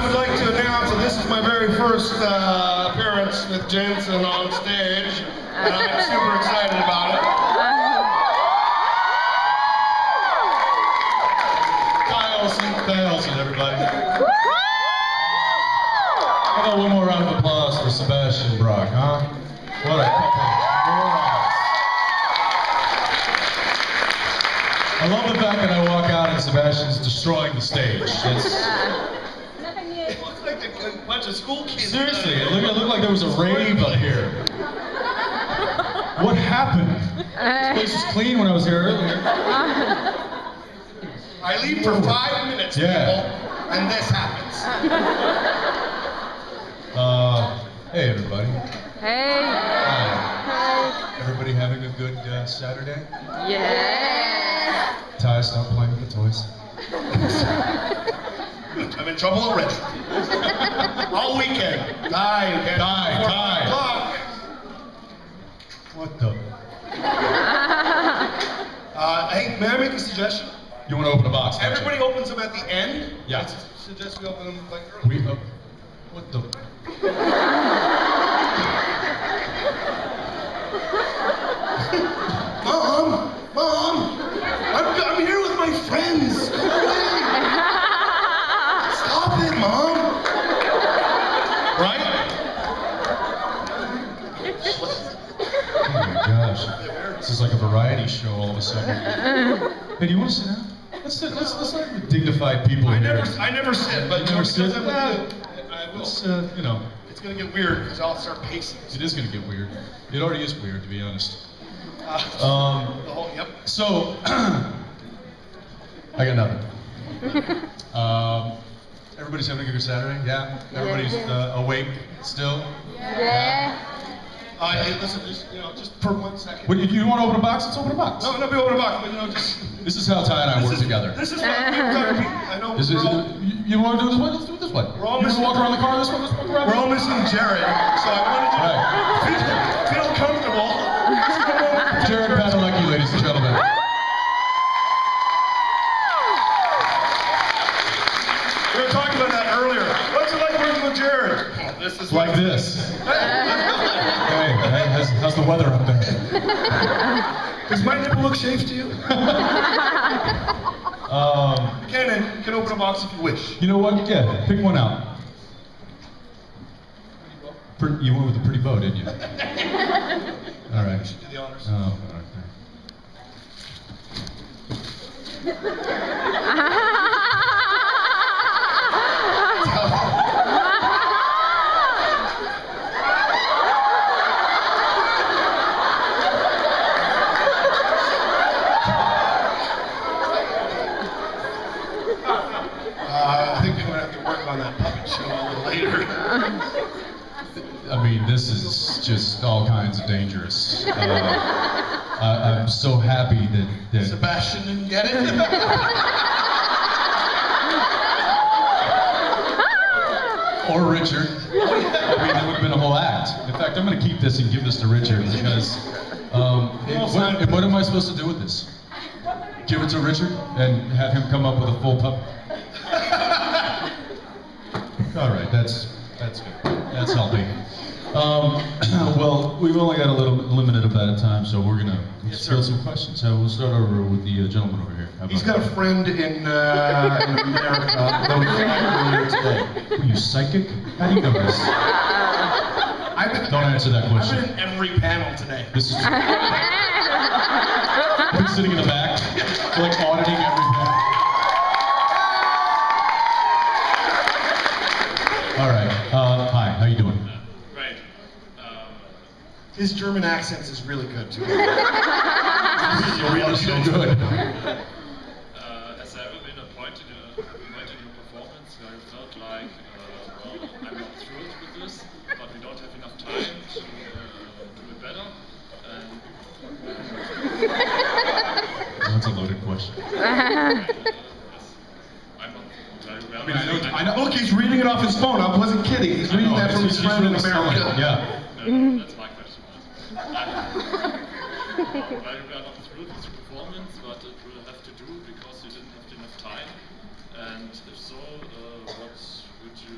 would like to announce that this is my very first appearance with Jensen on stage, and I'm super excited about it. Ty Olsen, everybody. How about one more round of applause for Sebastian Brock, huh? What a couple morons. I love the fact that I walk out and Sebastian's destroying the stage. It's... It looks like a bunch of school kids. Seriously, it looked like there was a rave up here. What happened? This place was clean when I was here earlier. I leave for 5 minutes, people, and this happens. Hey everybody. Hey. Hi. Everybody having a good Saturday? Yeah. Ty, stop playing with the toys. I'm in trouble already. All weekend. Ty. What the? Hey, may I make a suggestion? You want to open a box? Everybody opens them at the end. Yeah. I suggest we open them like early. What the? Mom, I'm here with my friends. Go away. Stop it, Mom. Right? Oh my gosh. This is like a variety show all of a sudden. Hey, do you want to sit down? Let's let dignified people here. I never sit, but you never sit? I will. You know. It's gonna get weird because I'll start pacing. It is gonna get weird. It already is weird, to be honest. Yep. So, I got nothing. Everybody's having a good Saturday? Yeah? Everybody's awake still? Yeah. Hey, listen, just for 1 second. What, you want to open a box? Let's open a box. No, we open a box, but just... This is how Ty and I work together. This is what I know. You want to do it this way? Let's do it this way. We're all you want to walk around the car this way? Let's walk around. We're all missing Jared, so I wanted you to feel comfortable. Jared Padalecki, ladies and gentlemen. We were talking about that earlier. What's it like working with Jared? Oh, this is like this. Hey, how's the weather up there? Does my nipple look shaved to you? You can open a box if you wish. You know what? Yeah, pick one out. You went with a pretty bow, didn't you? All right. You should do the honors. Oh, all right. I think we're going to have to work on that puppet show a little later. I mean, this is just all kinds of dangerous. I'm so happy that Sebastian didn't get it. Or Richard. I mean, that would have been a whole act. In fact, I'm going to keep this and give this to Richard because what am I supposed to do with this? Give it to Richard and have him come up with a full pup? All right, that's good. That's healthy. Well, we've only got a little limited amount of time, so we're gonna field some questions. We'll start over with the gentleman over here. He's got a friend in America that we met earlier today. Are you psychic? How do you know this? Don't answer that question. I've been in every panel today. This is true. I've been sitting in the back, like auditing everything. All right. Hi. How you doing? Great. His German accent is really good too. Really so good. Has there ever been a point in your performance where you felt like, well, I'm not thrilled with this, but we don't have enough time to do it better? That's a loaded question. I know. Look, he's reading it off his phone. I wasn't kidding. He's reading that from his friend in America. Yeah. That's my question. Well, you were not through this performance, but it will have to do because you didn't have enough time. And if so, what would you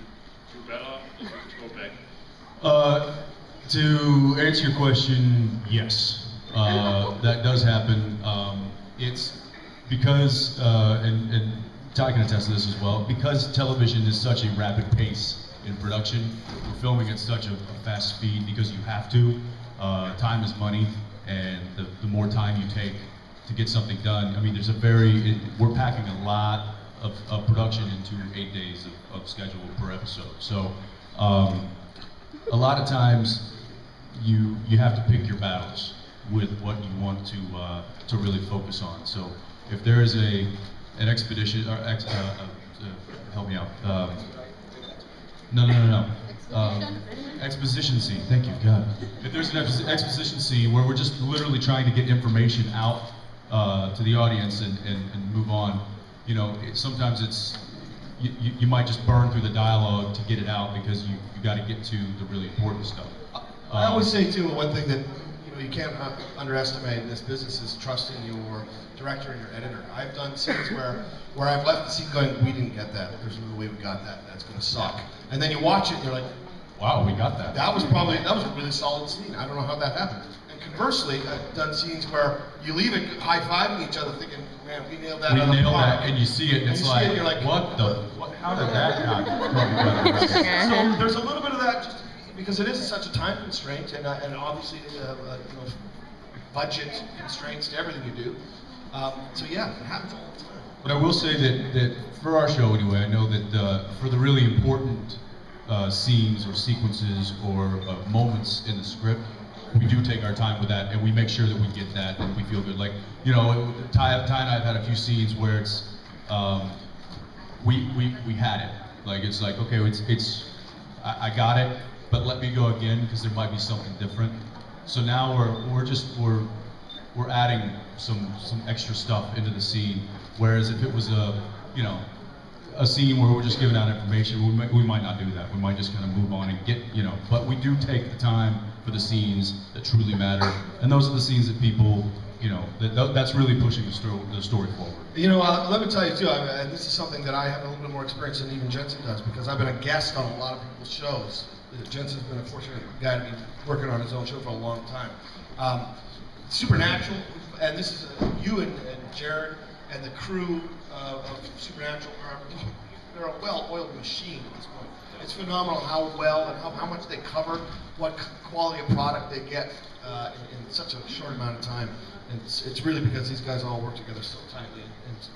To answer your question, yes, that does happen. It's because, and Ty can attest to this as well, because television is such a rapid pace in production, we're filming at such a fast speed because you have to. Time is money, and the more time you take to get something done, I mean, we're packing a lot of production into 8 days of schedule per episode. So, a lot of times, you have to pick your battles with what you want to really focus on. So if there is an expedition, or help me out. No. Exposition scene. Thank you, God. If there's an exposition scene where we're just literally trying to get information out to the audience and move on, you know, sometimes it's you might just burn through the dialogue to get it out because you got to get to the really important stuff. I always say too, one thing that you can't underestimate in this business is trusting your director and your editor. I've done scenes where I've left the scene going, we didn't get that. There's no way we got that. That's going to suck. And then you watch it and you're like, wow, we got that. That was a really solid scene. I don't know how that happened. And conversely, I've done scenes where you leave it high-fiving each other thinking, man, we nailed that. We nailed that, and you see it, and it's like, you're like, how did that not come together? So there's a little bit of that, just because it is such a time constraint, and obviously budget constraints to everything you do. So yeah, it happens all the time. But I will say that for our show anyway, I know that for the really important scenes or sequences or moments in the script, we do take our time with that, and we make sure that we get that, and we feel good. Like, you know, Ty and I have had a few scenes where it's we had it. Like, it's like, okay, I got it, but let me go again because there might be something different. So now we're adding some extra stuff into the scene. Whereas if it was a scene where we're just giving out information, we might not do that. We might just kind of move on and get, but we do take the time for the scenes that truly matter, and those are the scenes that people, that's really pushing the story forward. Let me tell you too, and this is something that I have a little bit more experience than even Jensen does, because I've been a guest on a lot of people's shows. Jensen's been a fortunate guy to be working on his own show for a long time. Supernatural, and this is you and Jared and the crew of Supernatural they're a well-oiled machine at this point. It's phenomenal how well and how much they cover, what quality of product they get in such a short amount of time. And it's really because these guys all work together so tightly,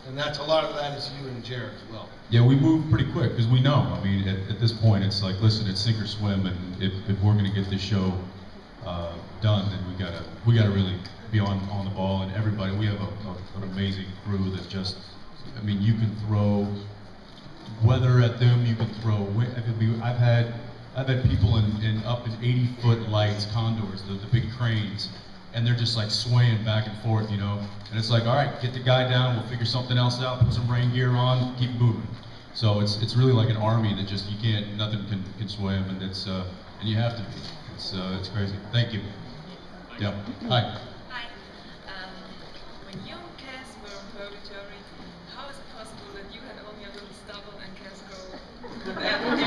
and that's a lot of that is you and Jared as well. Yeah, we move pretty quick because we know. I mean, at this point, it's like, listen, it's sink or swim, and if we're going to get this show done, then we gotta really be on the ball. And everybody, we have an amazing crew that just, I mean, you can throw weather at them, you can throw. I've had people up in 80-foot lights, condors, the big cranes, and they're just like swaying back and forth, and it's like, all right, get the guy down, we'll figure something else out, put some rain gear on, keep moving. So it's really like an army that just, nothing can sway them, and and you have to be. It's crazy. Thank you. Yeah. Hi. Hi. When you and Cass were in purgatory, how is it possible that you had only a little stubble and Cass go?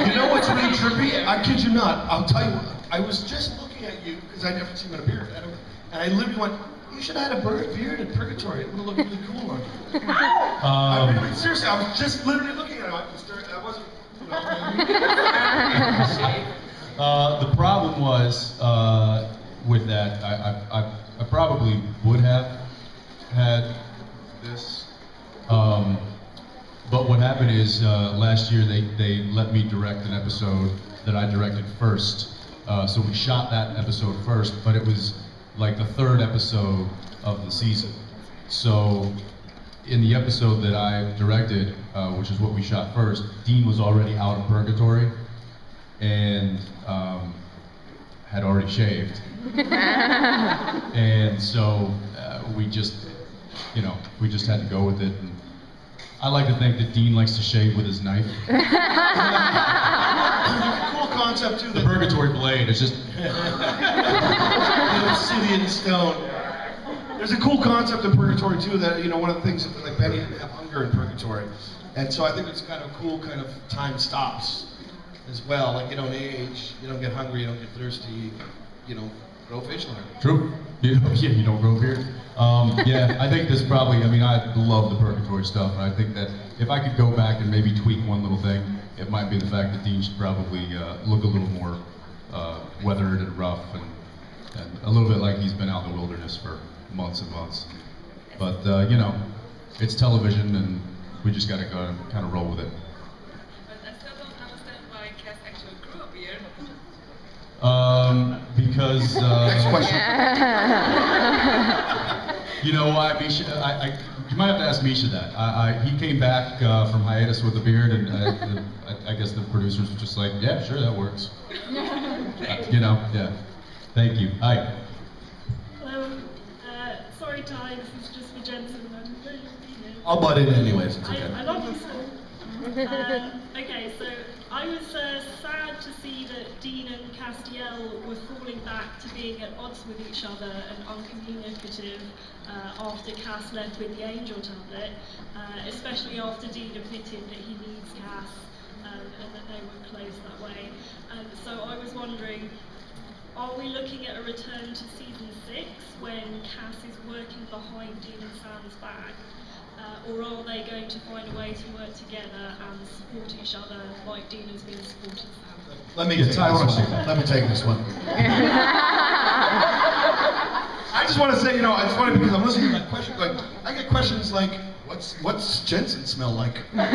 You know what's really trippy? I kid you not. I'll tell you what. I was just looking at you because I'd never seen you with a beard, and I literally went, "You should have had a beard in purgatory. It would have looked really cool on you." I mean, seriously, I was just literally looking at it. I wasn't. The problem was with that, I probably would have had this, but what happened is last year they let me direct an episode that I directed first. So we shot that episode first, but it was like the third episode of the season. So in the episode that I directed, which is what we shot first, Dean was already out of purgatory and had already shaved. And so we just had to go with it. And I like to think that Dean likes to shave with his knife. Cool concept too. The purgatory blade is just obsidian stone. There's a cool concept in purgatory too. That one of the things that, like, Benny didn't have hunger in purgatory, and so I think it's kind of cool. Kind of time stops. as well. Like you don't age, you don't get hungry, you don't get thirsty, you don't grow facial hair. True. Yeah, you don't grow beard. Yeah, I think this probably, I mean, I love the purgatory stuff, and I think that if I could go back and maybe tweak one little thing, it might be the fact that Dean should probably look a little more weathered and rough, and a little bit like he's been out in the wilderness for months and months. But, you know, it's television, and we just got to go and kind of roll with it. But I still don't understand why Cass actually grew a beard. Because, Next question. you know why, Misha? You might have to ask Misha that. He came back from hiatus with a beard, and I guess the producers were just like, yeah, sure, that works. You know, yeah. Thank you. Hi. Hello. Sorry, Ty, this is just for Jensen. I'm really here. I'll butt in anyways, it's okay. I love you still. Okay, so I was sad to see that Dean and Castiel were falling back to being at odds with each other and uncommunicative after Cass left with the Angel tablet, especially after Dean admitted that he needs Cass and that they were close that way. So I was wondering, are we looking at a return to season 6 when Cass is working behind Dean and Sam's back? Or are they going to find a way to work together and support each other like Dean has been supporting Sam? Let me take this one. Let me take this one. I just want to say, you know, it's funny because I'm listening to that question going, I get questions like, what's Jensen smell like? And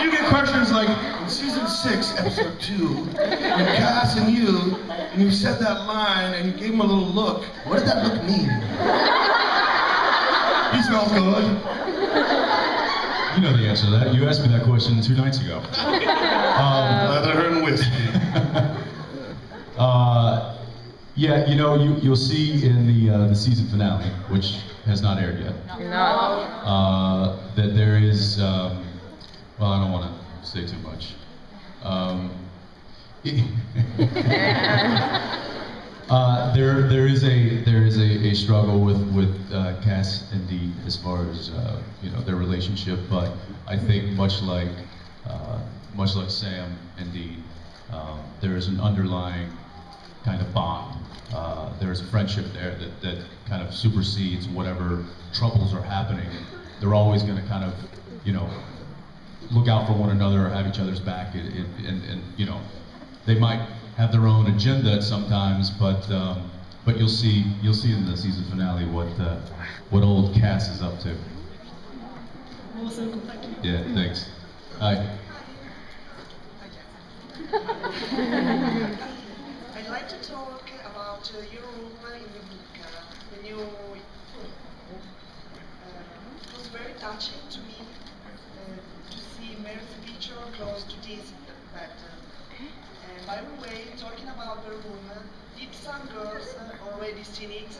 you get questions like, in season 6, episode 2, when Cass and you said that line and you gave him a little look, what did that look mean? He smells good. You know the answer to that. You asked me that question 2 nights ago. Leather and whiskey. Yeah, you know, you'll see in the season finale, which has not aired yet. No. That there is, well, I don't want to say too much. There is a struggle with Cass and Dean as far as you know, their relationship, but I think much like Sam and Dean, there is an underlying kind of bond. There is a friendship there that kind of supersedes whatever troubles are happening. They're always going to kind of, you know, look out for one another or have each other's back, and you know, they might have their own agenda sometimes, but you'll see in the season finale what old Cass is up to. Awesome, thank you. Yeah, thanks. Hi. I'd like to talk about your room in the book. When you, it was very touching to me to see Mary's picture close to this bed. And by the way, talking about the room, did some girls already seen it?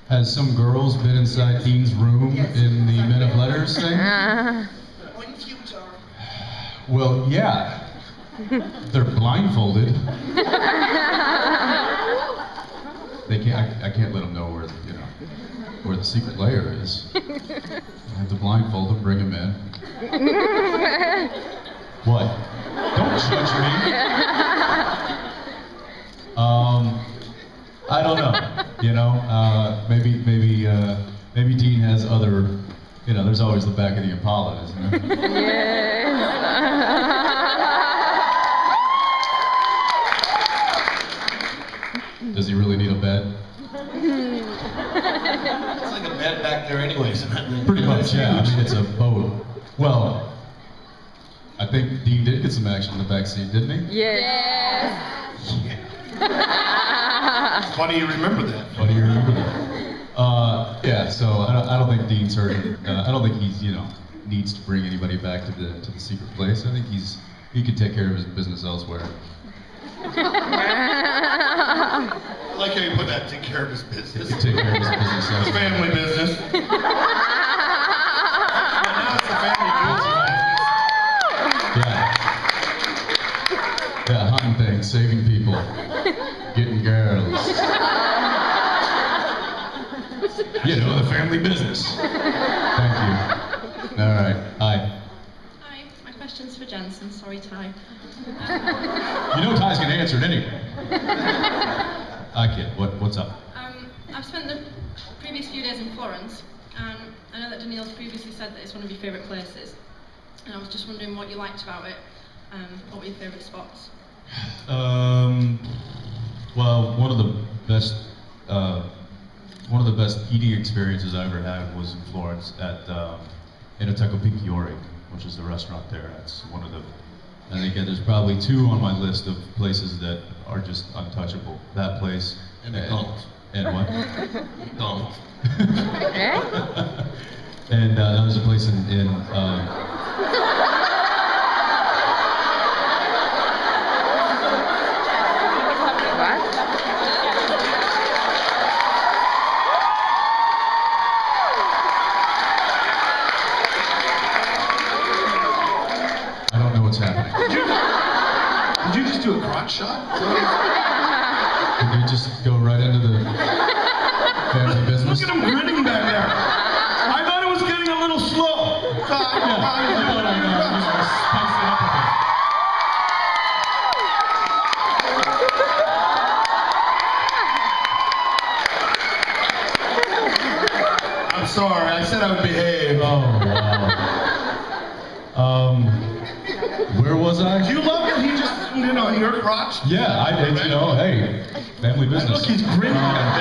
Has some girls been inside Dean's room Yes, in the Men of exactly. Letters thing? Or in future? Well, yeah. They're blindfolded. They can't. I can't let them know where the secret layer is. I have to blindfold them, bring them in. What? Don't judge me. I don't know. You know, maybe Dean has other. You know, there's always the back of the Impala, isn't there? Yes. Does he really need a bed? It's like a bed back there anyways. Pretty much, yeah. I mean, it's a boat. Well, I think Dean did get some action in the back seat, didn't he? Yes. Funny you remember that. Funny you remember that. Yeah. So I don't think Dean's hurt. I don't think he's needs to bring anybody back to the secret place. I think he can take care of his business elsewhere. I like how you put that, take care of his business. He can take care of his business It's elsewhere. family business. But now it's the family business. Yeah, hunting things, saving people, getting girls. You know, the family business. Thank you. All right. Hi. Hi, my question question's for Jensen. Sorry, Ty. You know Ty's gonna answer it anyway. I kid. What's up? I've spent the previous few days in Florence, and I know that Daniil's previously said that it's one of your favourite places. And I was just wondering what you liked about it. What were your favourite spots? Well, one of the best eating experiences I ever had was in Florence at Inoteco Picchiori, which is the restaurant there. That's one of the. I think there's probably 2 on my list of places that are just untouchable. That place And McDonald's. And what? McDonald's. Okay. And that was a place in What? I don't know what's happening. Did you just do a crotch shot? Did we just go right into the family business? Look at him grinning back there. I thought it was getting a little slow. I'm sorry, I said I would behave. Oh, wow. Where was I? Do you love that he just, your crotch? Yeah, I did, hey, family business. Look, he's grinning back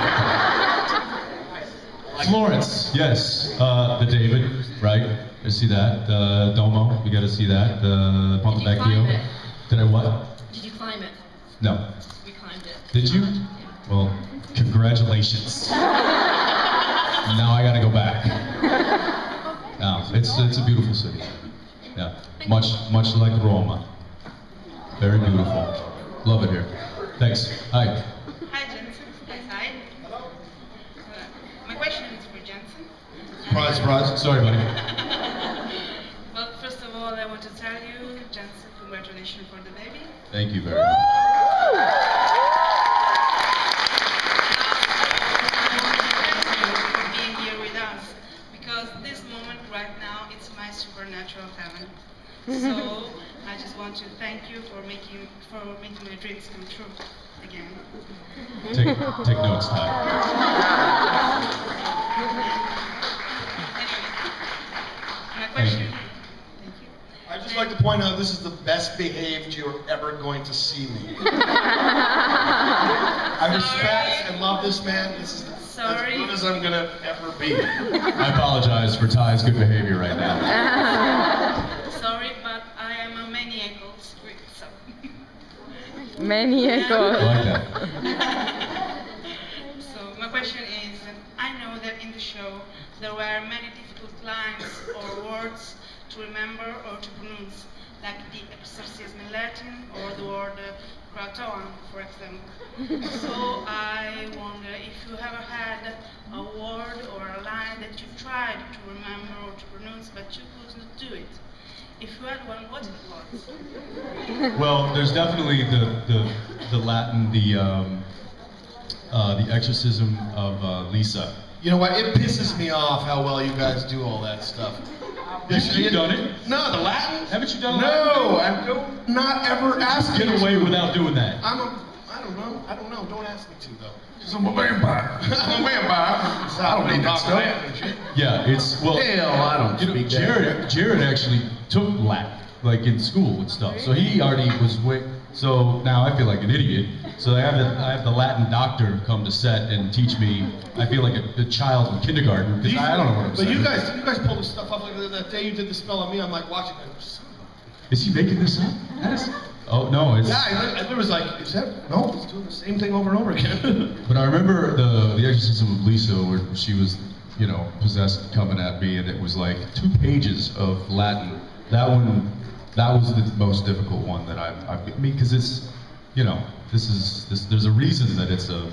there. Florence, yes. The David, right? You see that? The Domo, you gotta see that. The Ponte Did you climb Vecchio. it? Did I what? Did you climb it? No. We climbed it. Did you? Well, congratulations. Now I gotta go back. No, it's a beautiful city. Yeah, much like Roma. Very beautiful. Love it here. Thanks. Hi. Hi, Jensen. Hi. My question is for Jensen. Surprise, surprise. Sorry, buddy. Well, first of all, I want to tell you, Jensen, congratulations for the baby. Thank you very much. For being here with us, because this moment right now, it's my supernatural heaven. So I just want to thank you for making my dreams come true again. Take notes, Ty. My question. Thank you. I'd just like to point out this is the best behaved you're ever going to see me. I respect and love this man. This is as good as I'm gonna ever be. I apologize for Ty's good behavior right now. Sorry, but I am a maniacal squid, so. Maniacal. I like that. So my question is, I know that in the show there were many difficult lines or words to remember or to pronounce, like the exorcism in Latin or the word Kratoan, for example. So I wonder if you ever had a word or a line that you tried to remember or to pronounce, but you couldn't do it. If you had one, what it was? Well, there's definitely the Latin, the exorcism of Lisa. You know what? It pisses me off how well you guys do all that stuff. Haven't you done it? No, the Latin? Haven't you done it? No, I don't not ever ask Get me away to. without doing that. I don't know. Don't ask me to though. Because I'm a vampire. I'm a vampire. So I don't need that stuff. Yeah, it's well. Hell, I don't speak that. Jared actually took Latin, like in school and stuff. So he already was way. So now I feel like an idiot. So I have the Latin doctor come to set and teach me. I feel like a child in kindergarten because I don't know what I'm But saying. you guys pulled this stuff up like that day you did the spell on me. I'm like watching it. Is he making this up? Oh no, it's. Yeah, it was like, is that no? It's doing the same thing over and over again. But I remember the exorcism of Lisa, where she was, possessed, coming at me, and it was like 2 pages of Latin. That was the most difficult one that I mean, because it's, there's a reason that it's a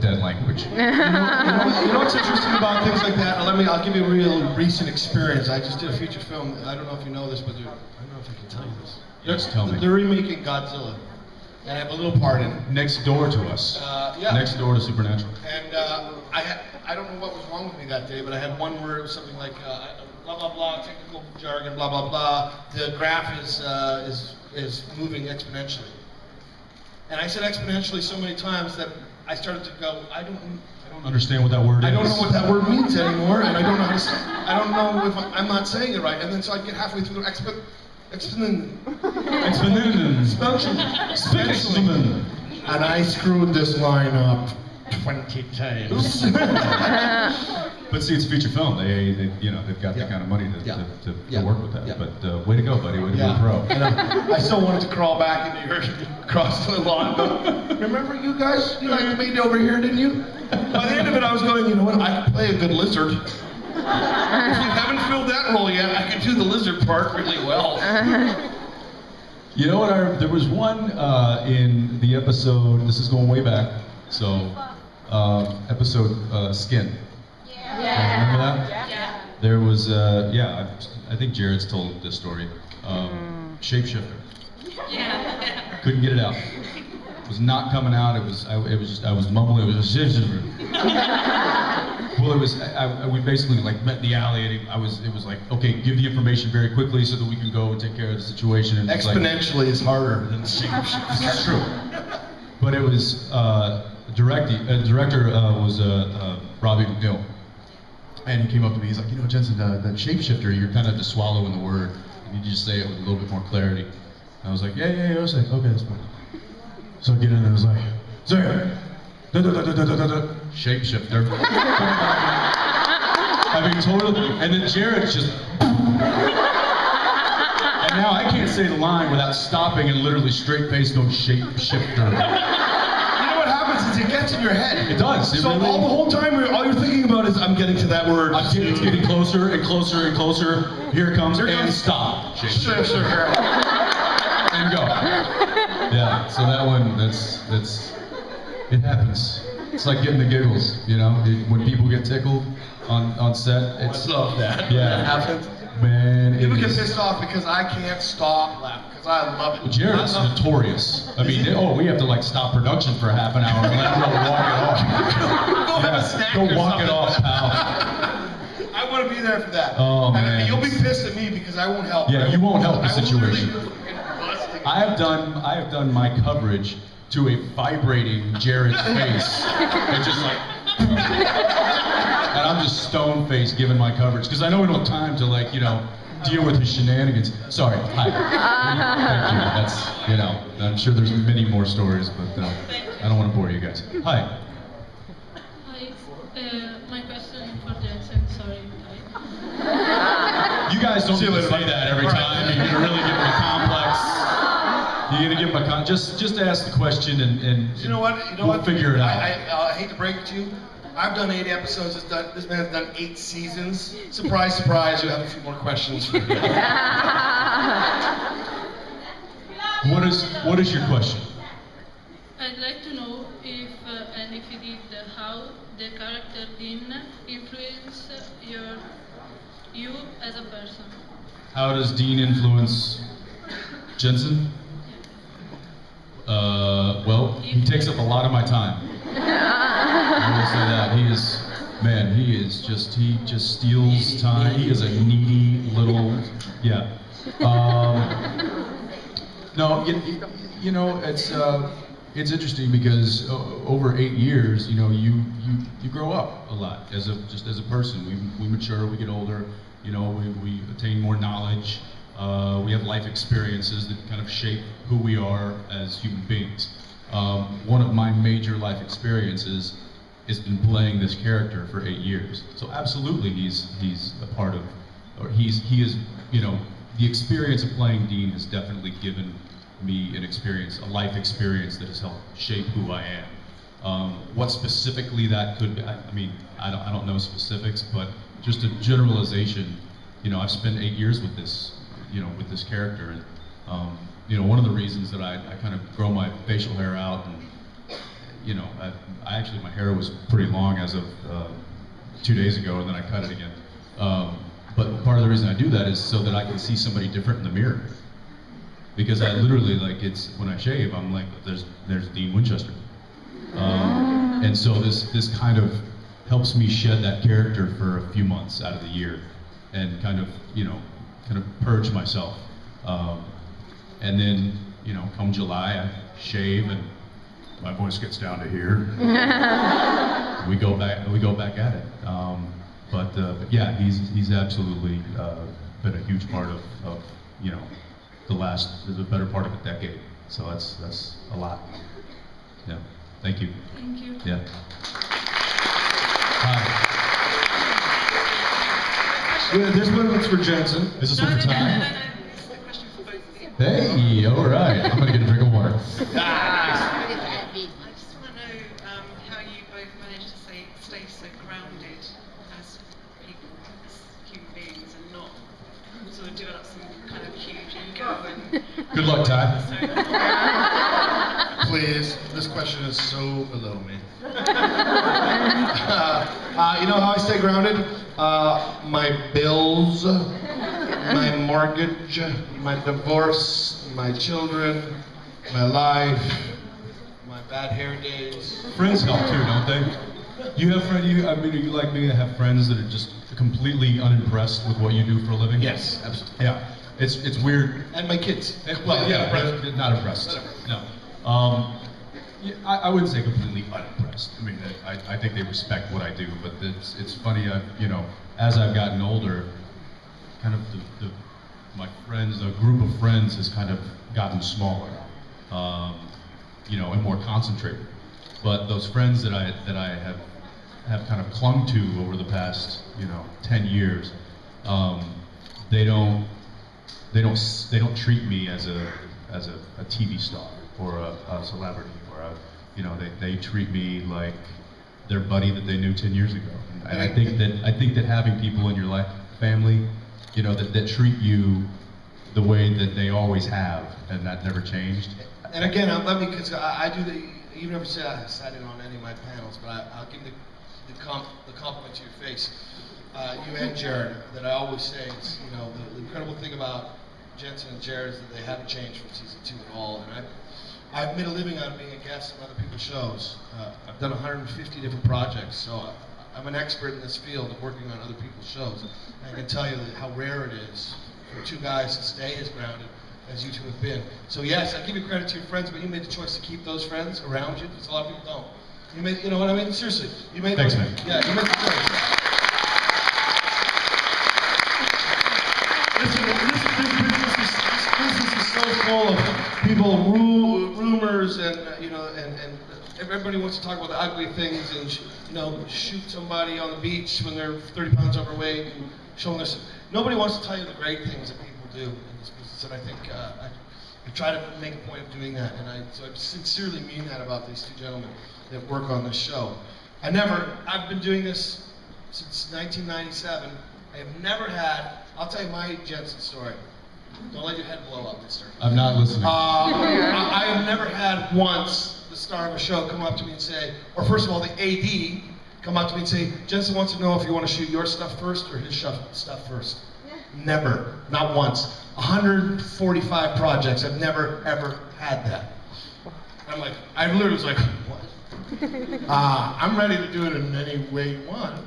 dead language. You know what's interesting about things like that? I'll give you a real recent experience. I just did a feature film. I don't know if you know this, but I don't know if I can tell you this. Yes, tell me. They're remaking Godzilla, and I have a little part in it. Next door to us. Yeah. Next door to Supernatural. And I don't know what was wrong with me that day, but I had one word, something like blah blah blah, technical jargon, blah blah blah. The graph is moving exponentially. And I said exponentially so many times that I started to go, I don't understand what that word is. I don't know what that word means anymore, and I don't know how to say, I don't know if I'm not saying it right. And then so I get halfway through exponentially. And I screwed this line up 20 times. But see, it's a feature film. They they've got the kind of money to work with that. Yeah. But way to go, buddy. Way to be a pro. And I still wanted to crawl back into your across the lawn. But remember, you guys, you liked me over here, didn't you? By the end of it, I was going, you know what? I can play a good lizard. If you haven't filled that role yet, I can do the lizard part really well. You know what? There was one in the episode. This is going way back. So, episode Skin. Remember that? Yeah. There was, I think Jared's told this story. Shapeshifter. Yeah. Couldn't get it out. It was not coming out. I was mumbling. It was a shapeshifter. Well, it was. We basically like met in the alley, and it was like, okay, give the information very quickly so that we can go and take care of the situation. And Exponentially is harder than shapeshifter. That's true. But it was the director was Robbie McNeil. And he came up to me, he's like, you know, Jensen, that shapeshifter, you're kind of just swallowing the word. You need to just say it with a little bit more clarity. And I was like, yeah. I was like, okay, that's fine. So I get in there, I was like, say it. Shapeshifter. I mean, totally. And then Jared's just. And now I can't say the line without stopping and literally straight face going shapeshifter. It gets in your head. It does. So really, all the whole time, all you're thinking about is, I'm getting to that word. It's getting closer and closer and closer. Here it comes. And stop. Sure. And go. Yeah. So that one, that's. It happens. It's like getting the giggles, you know, when people get tickled on set. It's, I love that. Yeah. It happens. Man, people get pissed off because I can't stop laughing because I love it. Jared's notorious. I mean, we have to like stop production for half an hour and let him walk it off. Go have a snack. Go or walk something. it off, pal. I want to be there for that. Oh man. You'll be pissed at me because I won't help. Yeah, you won't help the situation. I have I done my coverage to a vibrating Jared's face, and just like. And I'm just stone-faced giving my coverage because I know we don't have time to like, you know, deal with his shenanigans. Sorry, hi. Thank you. That's, you know, I'm sure there's many more stories, but I don't want to bore you guys. Hi. Hi. My question for Jensen. Sorry. You guys don't need to say that every time. You're gonna really give him a complex. You're gonna give him a just ask the question and you know what? We'll figure it out. I hate to break it to you. I've done 8 episodes. This man's done 8 seasons. Surprise, surprise! You have a few more questions for me. What is your question? I'd like to know if, and if you did, how the character Dean influenced you as a person. How does Dean influence Jensen? Well, he takes up a lot of my time. I will say that. He just steals time. He is a needy little, yeah. No, you know, it's interesting because over 8 years, you know, you grow up a lot as a person. We mature, we get older. You know, we attain more knowledge. We have life experiences that kind of shape who we are as human beings. One of my major life experiences has been playing this character for 8 years. So absolutely, he's a part of, or he is, you know, the experience of playing Dean has definitely given me an experience, a life experience that has helped shape who I am. What specifically that could be, I mean, I don't know specifics, but just a generalization. You know, I've spent 8 years with this, you know, with this character, and you know, one of the reasons that I kind of grow my facial hair out, and you know, I actually, my hair was pretty long as of 2 days ago, and then I cut it again. But part of the reason I do that is so that I can see somebody different in the mirror. Because I literally, like, it's when I shave, I'm like, there's Dean Winchester. And so this kind of helps me shed that character for a few months out of the year. and kind of, purge myself. And then, come July, I shave and my voice gets down to here. we go back at it. But yeah, he's absolutely been a huge part of the better part of a decade. So that's a lot. Yeah. Thank you. Thank you. Yeah. Hi. Yeah, this one's for Jensen. Is this one for Ty? No, this is a question for both of you. Hey, all right. I'm gonna get a drink of water. I just want to know how you both managed to stay so grounded as people, as human beings, and not sort of develop some kind of huge ego and. Good luck, Ty. Please, this question is so below me. You know how I stay grounded? My bills, my mortgage, my divorce, my children, my life, my bad hair days. Friends help too, don't they? You have friends. Are you like me that have friends that are just completely unimpressed with what you do for a living? Yes, absolutely. Yeah, it's weird. And my kids. Well, yeah, not impressed. No. Yeah, I wouldn't say completely unimpressed. I mean, I think they respect what I do, but it's funny. As I've gotten older, kind of my friends, the group of friends has kind of gotten smaller, and more concentrated. But those friends that I have kind of clung to over the past 10 years, they don't treat me as a TV star or a celebrity, or they treat me like their buddy that they knew 10 years ago. And I think that having people in your life, family, that treat you the way that they always have, and that never changed. And again, let me, because I do you never sat in on any of my panels, but I'll give the compliment to your face. You and Jared, that I always say, it's, the incredible thing about Jensen and Jared is that they haven't changed from season 2 at all. And I've made a living out of being a guest on other people's shows. I've done 150 different projects, so I'm an expert in this field of working on other people's shows. And I can tell you how rare it is for two guys to stay as grounded as you two have been. So yes, I give you credit to your friends, but you made the choice to keep those friends around you, because a lot of people don't. You know what I mean? Seriously, you made Thanks, those, man. Yeah, you made the choice. This business is so full of people, rumors, and and everybody wants to talk about the ugly things and shoot somebody on the beach when they're 30 pounds overweight and showing their. Nobody wants to tell you the great things that people do in this business, and I think I try to make a point of doing that, and so I sincerely mean that about these two gentlemen that work on this show. I've been doing this since 1997. I have never had. I'll tell you my Jensen story. Don't let your head blow up, mister. I'm not listening. I have never had once the star of a show come up to me and say, or first of all, the AD come up to me and say, Jensen wants to know if you want to shoot your stuff first or his stuff first. Never. Not once. 145 projects. I've never, ever had that. I literally was like, what? I'm ready to do it in any way you want.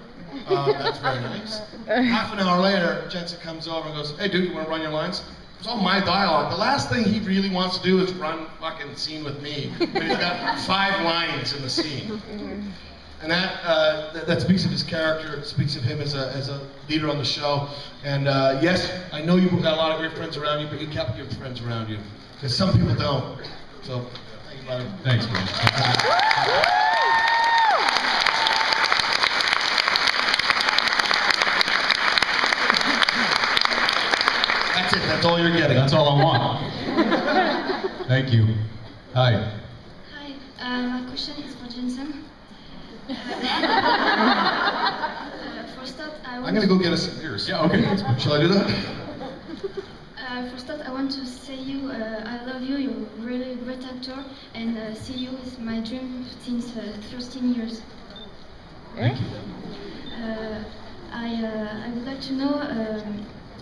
That's very nice. Half an hour later, Jensen comes over and goes, hey dude, you want to run your lines? It's all my dialogue. The last thing he really wants to do is run fucking scene with me. But he's got 5 lines in the scene. And that speaks of his character, it speaks of him as a leader on the show. And yes, I know you've got a lot of great friends around you, but you kept your friends around you. Because some people don't. So, thank you, buddy. Thanks, man. That's it, that's all you're getting. That's all I want. Thank you. Hi. Hi, my question is for Jensen. For start, I'm gonna go get us some beers. Yeah, okay. Shall I do that? For start, I want to say I love you. You're a really great actor, and see you is my dream since 13 years. Thank you. I would like to know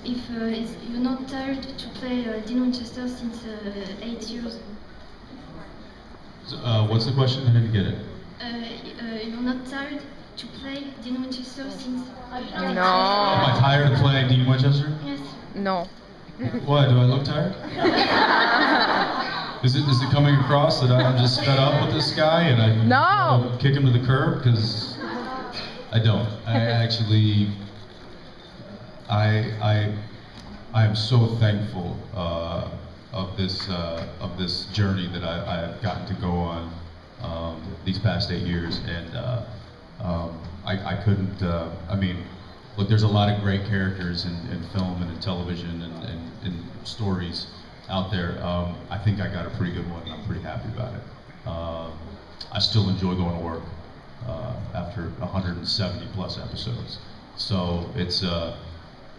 if you're not tired to play Dean Winchester since 8 years. What's the question? I didn't get it. You're not tired to play Dean Winchester since Am No. I tired of playing Dean Winchester? Yes. No. Why, do I look tired? Is it coming across that I'm just fed up with this guy and I No. kick him to the curb? Because I don't. I actually, I am so thankful of this journey that I've gotten to go on these past 8 years, and I couldn't. I mean, look, there's a lot of great characters in film and in television and in stories out there. I think I got a pretty good one, and I'm pretty happy about it. I still enjoy going to work after 170 plus episodes. So it's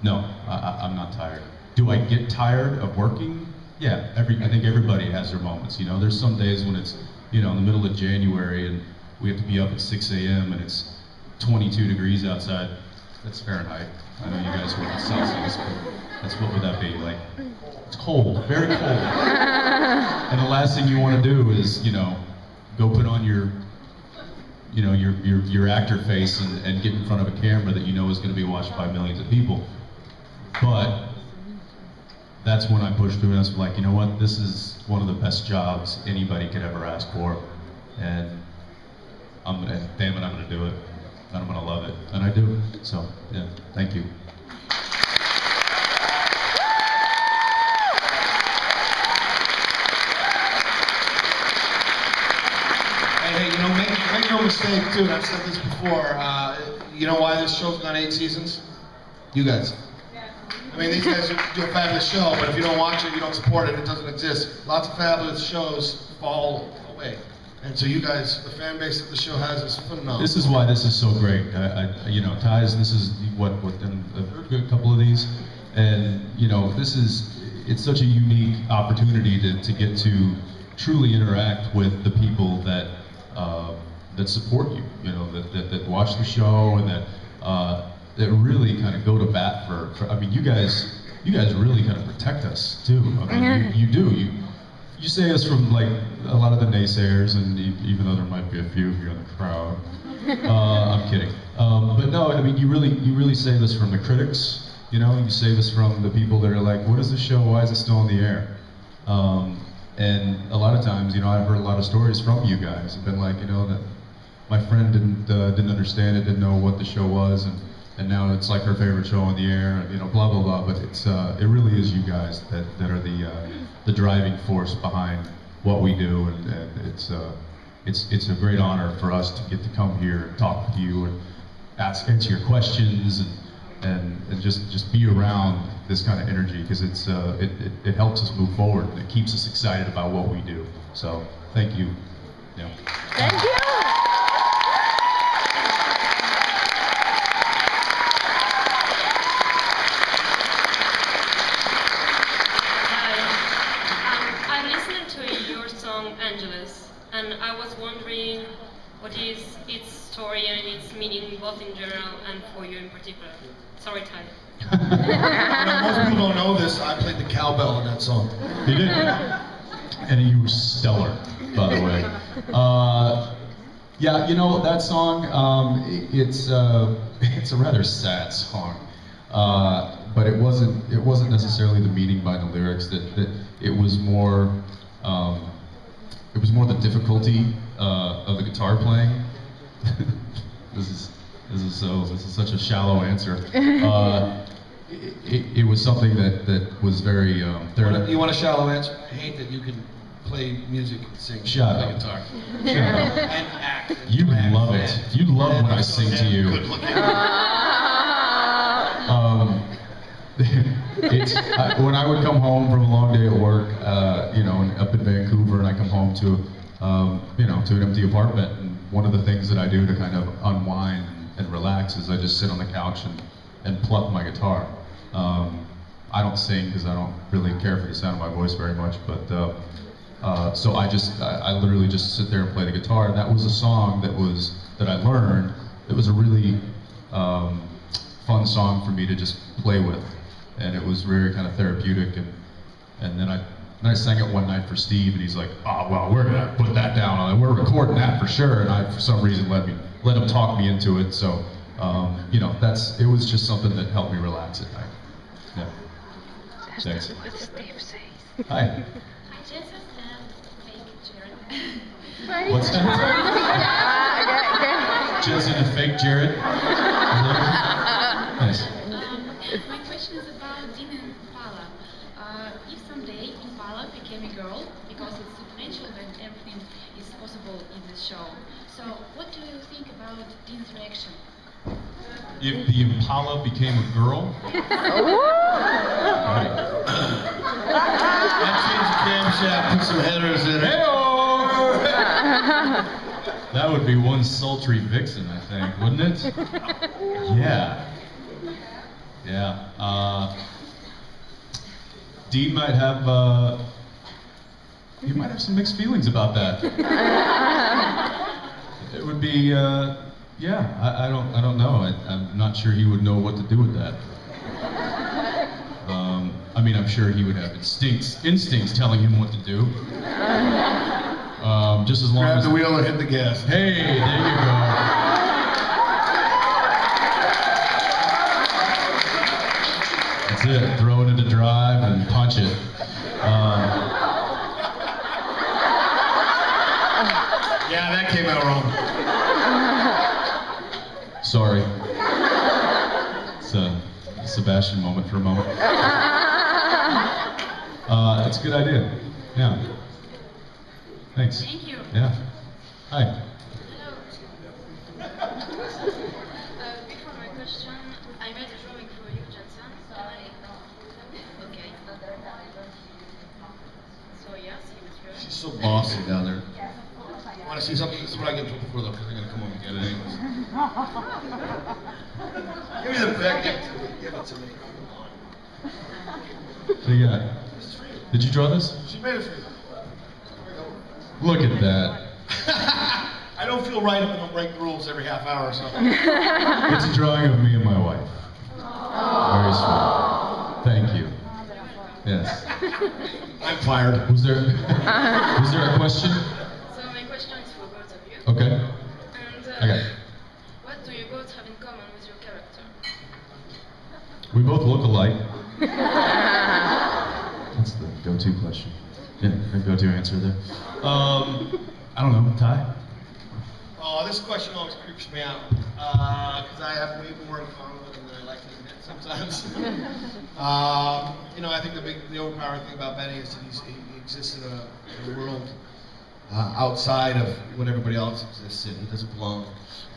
no, I'm not tired. Do I get tired of working? Yeah, I think everybody has their moments. You know, there's some days when it's, you know, in the middle of January and we have to be up at 6 a.m. and it's 22 degrees outside. That's Fahrenheit. I know you guys work in Celsius, but that's, what would that be? Like, it's cold, very cold. And the last thing you want to do is, you know, go put on your, you know, your actor face and get in front of a camera that you know is going to be watched by millions of people. But that's when I push through and I was like, you know what, this is one of the best jobs anybody could ever ask for. And damn it, I'm gonna do it. And I'm gonna love it. And I do. So, yeah, thank you. Hey, you know, make no mistake, too, and I've said this before, you know why this show's gone 8 seasons? You guys. I mean, these guys do a fabulous show, but if you don't watch it, you don't support it, it doesn't exist. Lots of fabulous shows fall away. And so you guys, the fan base that the show has is phenomenal. This is why this is so great. You know, Ty's, this is what a good couple of these. And, you know, it's such a unique opportunity to get to truly interact with the people that support you, you know, that watch the show and that really kind of go to bat for. I mean, you guys really kind of protect us too. I mean, you do. You say us from like a lot of the naysayers, and even though there might be a few of you in the crowd, I'm kidding. But no, I mean, you really save us from the critics. You know, you save us from the people that are like, what is this show? Why is it still on the air? And a lot of times, you know, I've heard a lot of stories from you guys. I've been like, you know, that my friend didn't understand it, didn't know what the show was, and now it's like her favorite show on the air, and, you know, blah blah blah. But it really is you guys that are the driving force behind what we do, and it's a great honor for us to get to come here and talk with you and answer your questions and just be around this kind of energy, because it helps us move forward and it keeps us excited about what we do. So thank you. Yeah. Thank you. I listened to your song Angelus, and I was wondering what is its story and its meaning, both in general and for you in particular. Sorry, Ty. You know, most people don't know this. I played the cowbell in that song. You did? And you were stellar, by the way. Yeah, you know, that song, it's a rather sad song. But it wasn't necessarily the meaning behind the lyrics. That it was more the difficulty of the guitar playing. This is such a shallow answer. It was something that was very You want a shallow answer? I hate that you can play music and sing. Shut play up. guitar. Shut up. And act. And You rap love it. and- You love and when I also sing to damn you. good looking. When I would come home from a long day at work, you know, up in Vancouver, and I come home to, you know, to an empty apartment, and one of the things that I do to kind of unwind and relax is I just sit on the couch and pluck my guitar. I don't sing because I don't really care for the sound of my voice very much, but so I literally just sit there and play the guitar. And that was a song that I learned. It was a really fun song for me to just play with, and it was very kind of therapeutic. And then I sang it one night for Steve, and he's like, "Oh well, we're gonna put that down. We're recording that for sure." And for some reason let me let him talk me into it. So, you know, it was just something that helped me relax at night. Yeah. Thanks. What Steve says. Hi. Hi, Jensen and fake Jared. What's that? Jensen and fake Jared. Nice. My question is about Dean and Impala. If someday Impala became a girl, because it's supernatural and everything is possible in this show, so what do you think about Dean's reaction? If the Impala became a girl? Right. That change the camshaft, put some headers in it. That would be one sultry vixen, I think, wouldn't it? Yeah. Yeah. Dean might have, he might have some mixed feelings about that. It would be, yeah, I don't know. I'm not sure he would know what to do with that. I mean, I'm sure he would have instincts telling him what to do. Just as long Grab as the wheel and hit the gas. Hey, there you go. That's it. Throw it into drive and punch it. Yeah, that came out wrong. Sorry. It's a Sebastian moment for a moment. It's a good idea. Yeah. Thanks. Thank you. Yeah. Hi. Hello. Before my question, I made a drawing for you, Jensen. Okay. So yes, he was drawing. She's so bossy down there. Want to see something? This is what I get in trouble for though, because they're going to come home and get it anyways. Give me the back. Give it to me. What do you got? Did you draw this? She made it for you. Look at that. I don't feel right if I don't break the rules every half hour or something. It's a drawing of me and my wife. Very sweet. Thank you. Yes. I'm fired. Was there a question? So my question is for both of you. Okay. And I got it. what do you both have in common with your character? We both look alike. That's the go-to question. Yeah, the go-to answer there. I don't know, Ty? Oh, this question always creeps me out because I have way more in common with him than I like to admit sometimes. You know, I think the overpowering thing about Benny is that he exists in a world outside of what everybody else exists in. He doesn't belong.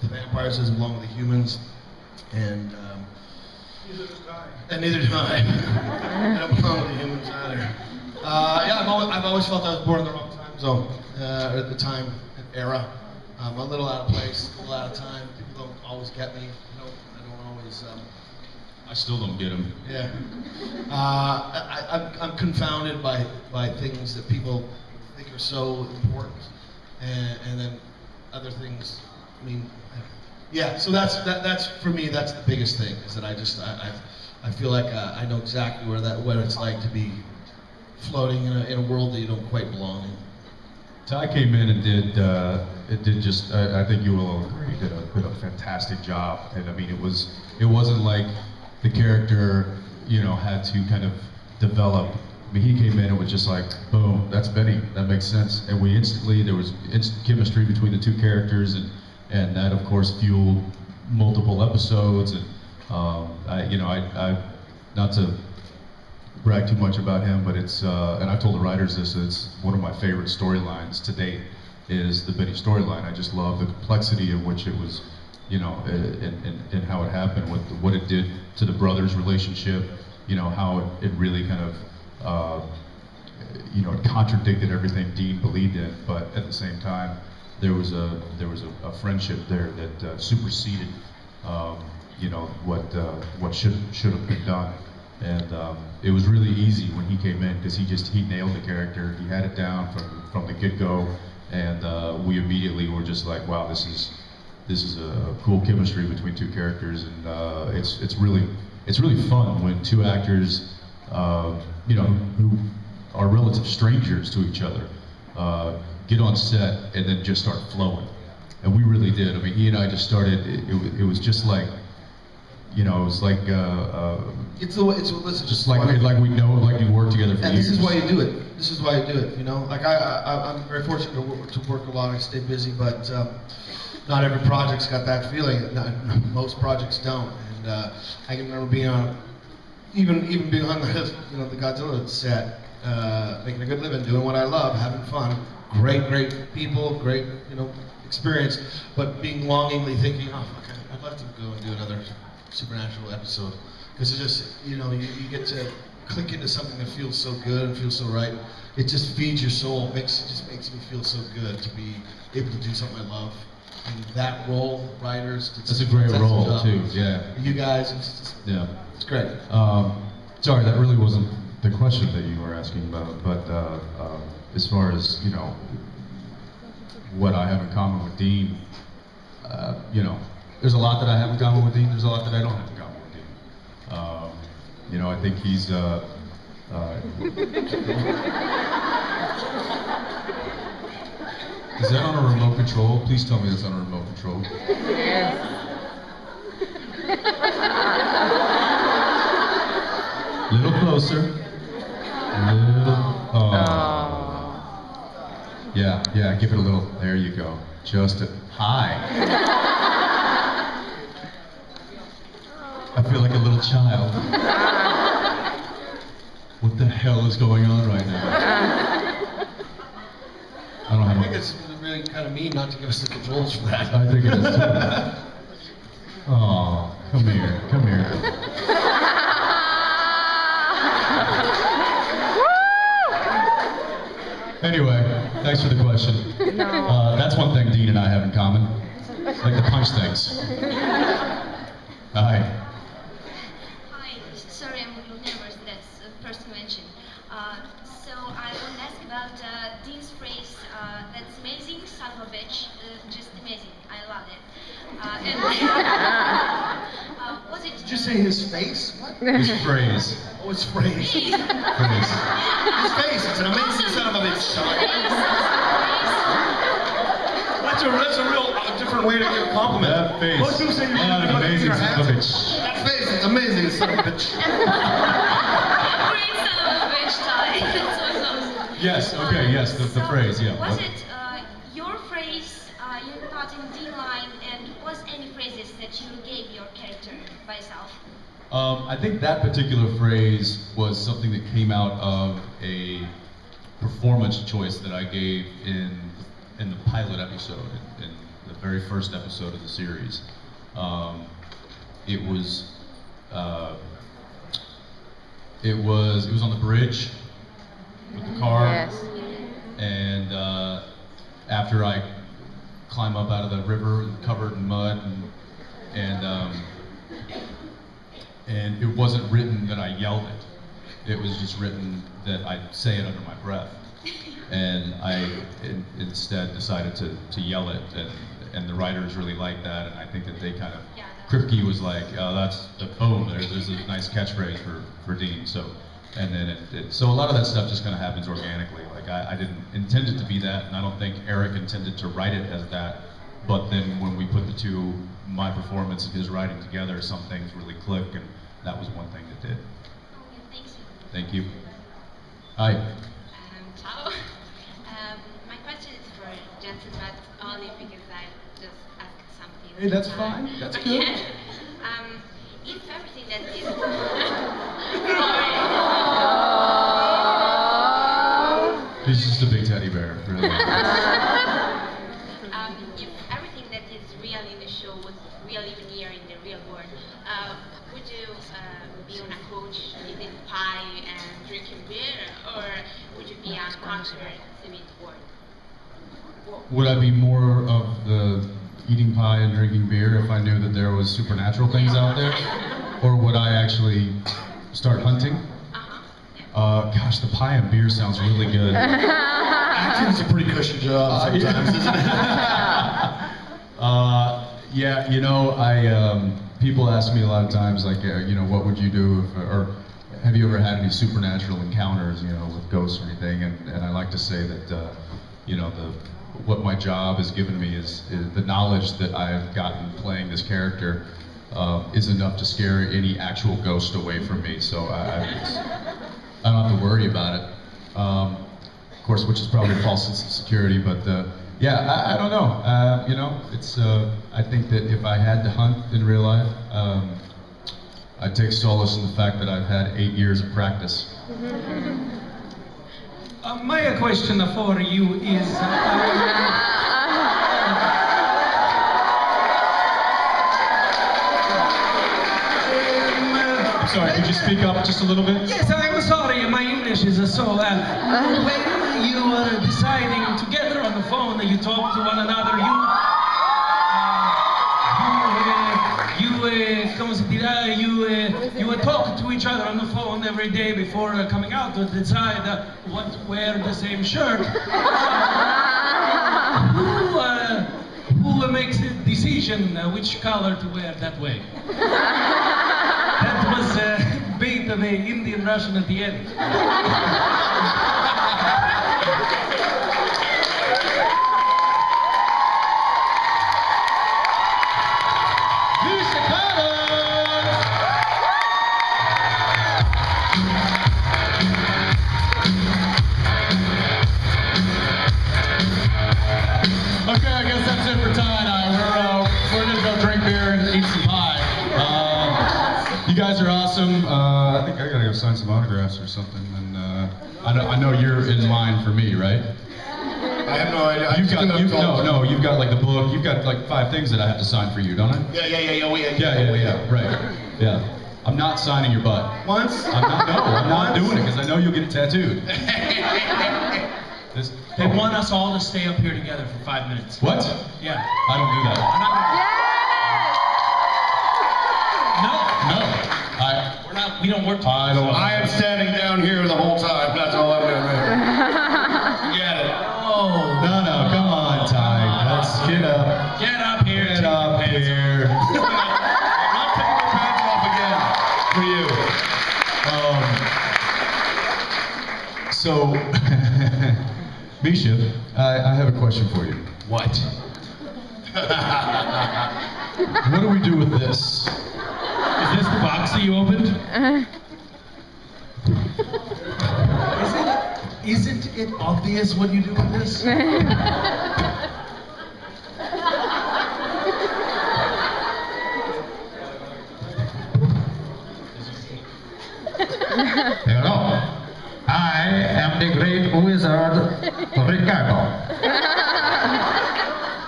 The vampires doesn't belong with the humans, and neither does I. And neither do I. I don't belong with the humans either. Yeah, I've always felt I was born in the wrong time zone at the time and era. I'm a little out of place, a little out of time. People don't always get me. I don't always. I still don't get him. Yeah. I'm confounded by things that people think are so important, and then other things. I mean, yeah. So that's for me. That's the biggest thing is that I feel like I know exactly what it's like to be floating in a world that you don't quite belong in. Ty came in and did just, I think you will all agree, did a fantastic job. And I mean, it wasn't like the character, you know, had to kind of develop. I mean, he came in and was just like, boom, that's Benny, that makes sense. And there was instant chemistry between the two characters, and that of course fueled multiple episodes. And I not to brag too much about him, but it's, and I've told the writers this, it's one of my favorite storylines to date is the Benny storyline. I just love the complexity of which it was, you know, and how it happened, what it did to the brothers' relationship, you know, how it really kind of, you know, it contradicted everything Dean believed in, but at the same time, there was a friendship there that superseded, you know, what should have been done. And it was really easy when he came in because he nailed the character. He had it down from the get-go, and we immediately were just like, wow, this is a cool chemistry between two characters, and it's really fun when two actors, you know, who are relative strangers to each other, get on set and then just start flowing. And we really did. I mean, he and I just started, it was just like, you know, it was like, listen, just like we know, like we worked together for and years. this is why you do it. This is why you do it, you know? Like, I'm very fortunate to work a lot, I stay busy, but not every project's got that feeling. Most projects don't. And I can remember being on, even being on the, you know, the Godzilla set, making a good living, doing what I love, having fun, great people, great, you know, experience, but being longingly thinking, oh, okay, I'd love to go and do another Supernatural episode, because it just, you know, you get to click into something that feels so good and feels so right. It just feeds your soul. It just makes me feel so good to be able to do something I love. And that role, writers, that's a great role too. Yeah. You guys, it's just, yeah, it's great. Sorry, that really wasn't the question that you were asking about, but as far as, you know, what I have in common with Dean, you know, there's a lot that I have in common with Dean, there's a lot that I don't have in common with Dean. You know, I think he's, is that on a remote control? Please tell me that's on a remote control. Yes. Little closer. Little. Oh. Yeah, give it a little. There you go. Just a hi. I feel like a little child. What the hell is going on right now? I think it's really kind of mean not to give us the controls for that. I think it is too. Oh, come here, come here. Anyway, thanks for the question. No. That's one thing Dean and I have in common. Like to punch things. Hi. Hi, sorry I'm a little nervous, that's first mention. So I want to ask about Dean's phrase, that's amazing, son of a bitch, just amazing, I love it. Was it... Did you say his face? What? His phrase. Oh, his phrase. Phrase. His face, it's an amazing son of a bitch. That's a real different way to give a compliment. That face. Most people say you're an amazing son of a bitch. That face, it's amazing, son of a bitch. Great son of a bitch, Ty. That's awesome. Yes, okay, yes, the phrase, yeah. Was it your phrase, your part in Dean line, and was any phrases that you gave your character by yourself? I think that particular phrase was something that came out of a performance choice that I gave in the pilot episode, in the very first episode of the series. It was on the bridge with the car, Yes. and after I climb up out of the river covered in mud, and it wasn't written that I yelled it. It was just written that I'd say it under my breath. And I instead decided to yell it, and the writers really liked that, and I think that they kind of, Kripke was like, oh, that's the boom, there's a nice catchphrase for Dean, so, and then so a lot of that stuff just kind of happens organically. Like I didn't intend it to be that, and I don't think Eric intended to write it as that, but then when we put the two, my performance and his writing together, some things really click, and that was one thing that did. Okay, thanks. Thank you. Hi. Ciao. My question is for Jensen, but only because I just asked something. Hey, that's fine. That's good. If everything that is... He's just a big teddy bear, really. If everything that is real in the show was real even here in the real world, would you be on a coach eating pie and drinking beer, or would you be an actor to meet world? Would I be more of the eating pie and drinking beer if I knew that there was supernatural things out there? Or would I actually start hunting? Gosh, the pie and beer sounds really good. Acting's a pretty cushy job sometimes, isn't it? Yeah, you know, people ask me a lot of times, like, you know, what would you do if, or have you ever had any supernatural encounters, you know, with ghosts or anything? And I like to say that, you know, what my job has given me is the knowledge that I've gotten playing this character is enough to scare any actual ghost away from me. So I don't have to worry about it. Of course, which is probably a false sense of security, but yeah, I don't know. You know, it's. I think that if I had to hunt in real life, I'd take solace in the fact that I've had 8 years of practice. My question for you is. Sorry, could you speak up just a little bit? Yes, I'm sorry, my English is so when you are deciding together on the phone, you talk to one another, you talk to each other on the phone every day before coming out to decide what to wear the same shirt. Who makes the decision which color to wear that way? That was bait of the Indian Russian at the end. Okay, I guess that's it for Ty and I. We're gonna go drink beer and eat some pie. You guys are awesome. I think I gotta go sign some autographs or something. And I know you're in line for me, right? I have no idea. You've got like the book. You've got like 5 things that I have to sign for you, don't I? Yeah. Right. Yeah. I'm not signing your butt. Once? I'm not doing it because I know you'll get it tattooed. They want us all to stay up here together for 5 minutes. What? Yeah. I don't do that. We don't work. I am standing down here the whole time. That's all I'm doing right here. Forget it. Oh. No, come on, Ty. Let's get up. Get up here. Get up here. I'm not taking my pants off again for you. So, Misha, I have a question for you. What? What do we do with this? Is this the box that you opened? Isn't it obvious what you do with this? Hello, I am the great wizard Ricardo.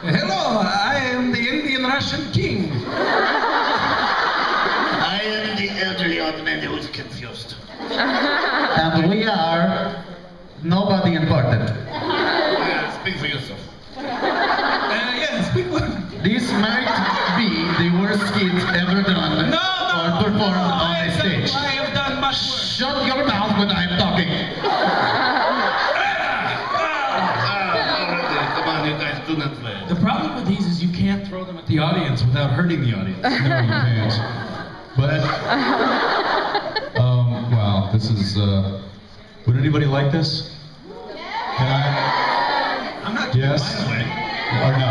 Hello, I am the Indian Russian king. I am the elderly old man who's confused. And we are nobody important. Yeah, speak for yourself. Yeah, speak for. This might be the worst skit ever done or performed on a stage. I have done much worse. Shut your mouth when I'm talking. Come on, you guys, do not play. The problem with these is you can't throw them at the audience without hurting the audience. No, you can't. But, wow, this is, would anybody like this? Can I? I'm not giving Yes? mine away. Or no?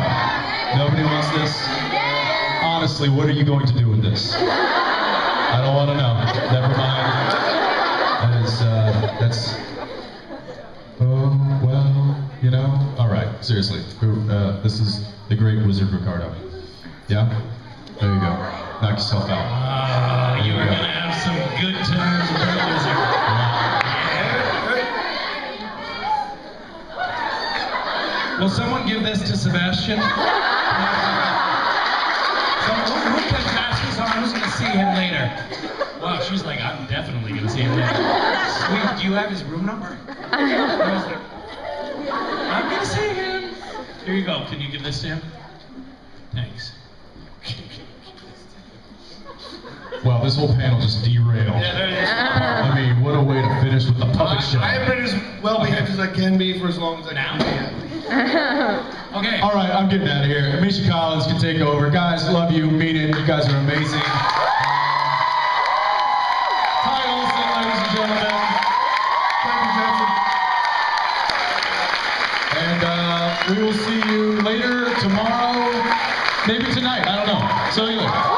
Nobody wants this? Honestly, what are you going to do with this? I don't want to know. Never mind. That's, oh, well, you know. All right, seriously. This is the great wizard Ricardo. Yeah? There you go. Knock yourself out. You are going to have some good times with that wizard. Will someone give this to Sebastian? Who can pass this on? Who's going to see him later? Wow, she's like, I'm definitely going to see him later. Sweet, do you have his room number? I'm going to see him. Here you go. Can you give this to him? Thanks. Well, this whole panel just derailed. I mean, what a way to finish with the puppet show. I have been as well behaved as I can be for as long as I can be. Okay. All right, I'm getting out of here. Misha Collins can take over. Guys, love you. Mean it. You guys are amazing. Ty Olson, ladies and gentlemen. Thank you, Jensen. And we will see Maybe tonight, I don't know. So anyway.